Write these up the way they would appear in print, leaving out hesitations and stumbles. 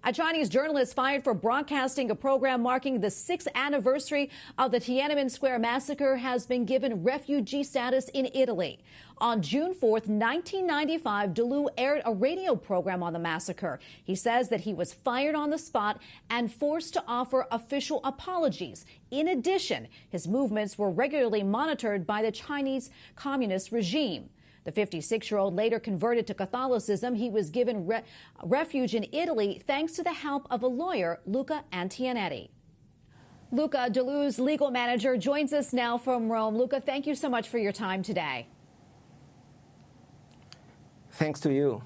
A Chinese journalist fired for broadcasting a program marking the 6th anniversary of the Tiananmen Square Massacre has been given refugee status in Italy. On June 4th, 1995, Dalù aired a radio program on the massacre. He says that he was fired on the spot and forced to offer official apologies. In addition, his movements were regularly monitored by the Chinese communist regime. The 56-year-old later converted to Catholicism. He was given refuge in Italy thanks to the help of a lawyer, Luca Antonietti. Luca, Dalù's legal manager, joins us now from Rome. Luca, thank you so much for your time today. Thanks to you.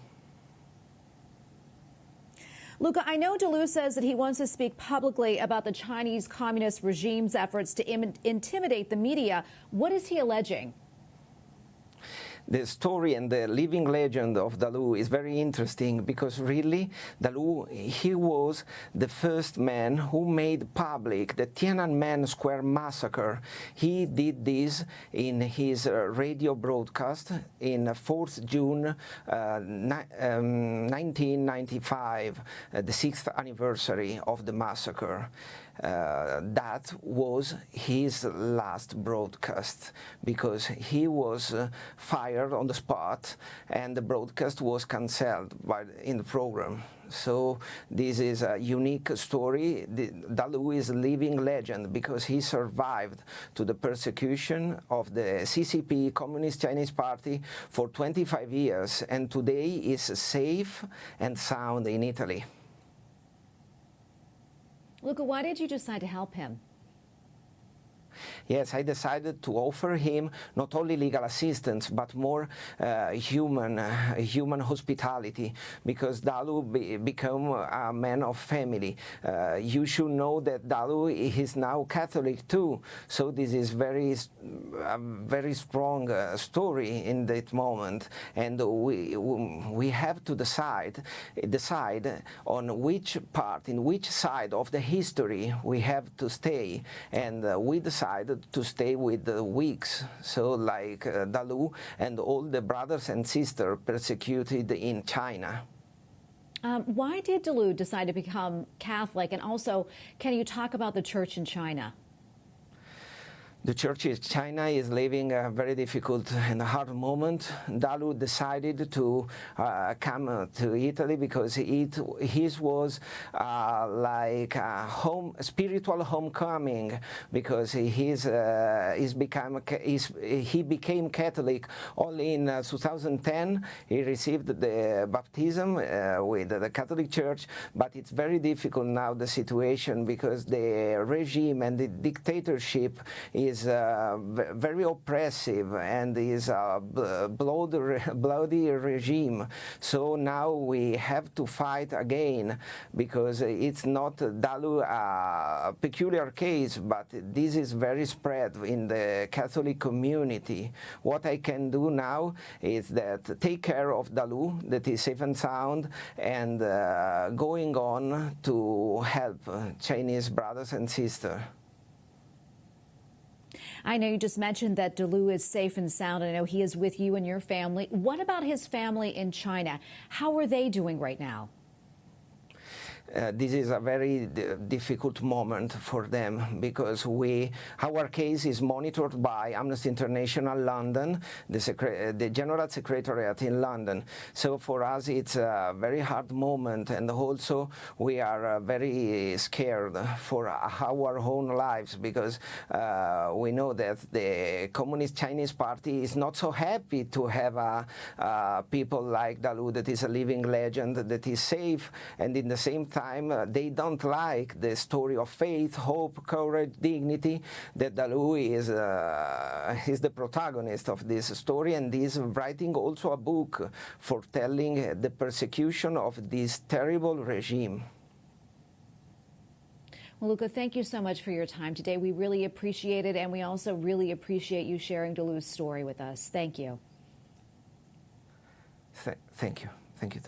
Luca, I know Dalù says that he wants to speak publicly about the Chinese communist regime's efforts to intimidate the media. What is he alleging? The story and the living legend of Dalù is very interesting because really Dalù, he was the first man who made public the Tiananmen Square Massacre. He did this in his radio broadcast in 4th June 1995, the 6th anniversary of the massacre. That was his last broadcast because he was fired on the spot and the broadcast was cancelled in the program. So this is a unique story. Dalù is a living legend because he survived to the persecution of the CCP, Communist Chinese Party, for 25 years and today is safe and sound in Italy. Luca, why did you decide to help him? Yes, I decided to offer him not only legal assistance, but more human hospitality, because Dalù became a man of family. You should know that Dalù is now Catholic too, so this is a very strong story in that moment, and we have to decide on which part, in which side of the history we have to stay, and we decided to stay with the weaks, so like Dalù and all the brothers and sisters persecuted in China. Why did Dalù decide to become Catholic? And also, can you talk about the church in China? The church in China is living a very difficult and hard moment. Dalù decided to come to Italy because his was like a spiritual homecoming, because he became Catholic only in 2010. He received the baptism with the Catholic Church, but it's very difficult now, the situation, because the regime and the dictatorship is very oppressive and is a bloody regime. So now we have to fight again, because it's not Dalù a peculiar case, but this is very spread in the Catholic community. What I can do now is that take care of Dalù, that is safe and sound, and going on to help Chinese brothers and sisters. I know you just mentioned that Dalù is safe and sound. I know he is with you and your family. What about his family in China? How are they doing right now? This is a very difficult moment for them, because our case is monitored by Amnesty International London, the General Secretariat in London. So for us it's a very hard moment, and also we are very scared for our own lives, because we know that the Communist Chinese Party is not so happy to have people like Dalù, that is a living legend, that is safe, and in the same time they don't like the story of faith, hope, courage, dignity, that Dalù is the protagonist of this story, and is writing also a book for telling the persecution of this terrible regime. Well, Luca, thank you so much for your time today. We really appreciate it, and we also really appreciate you sharing Dalù's story with us. Thank you. Thank you. Thank you.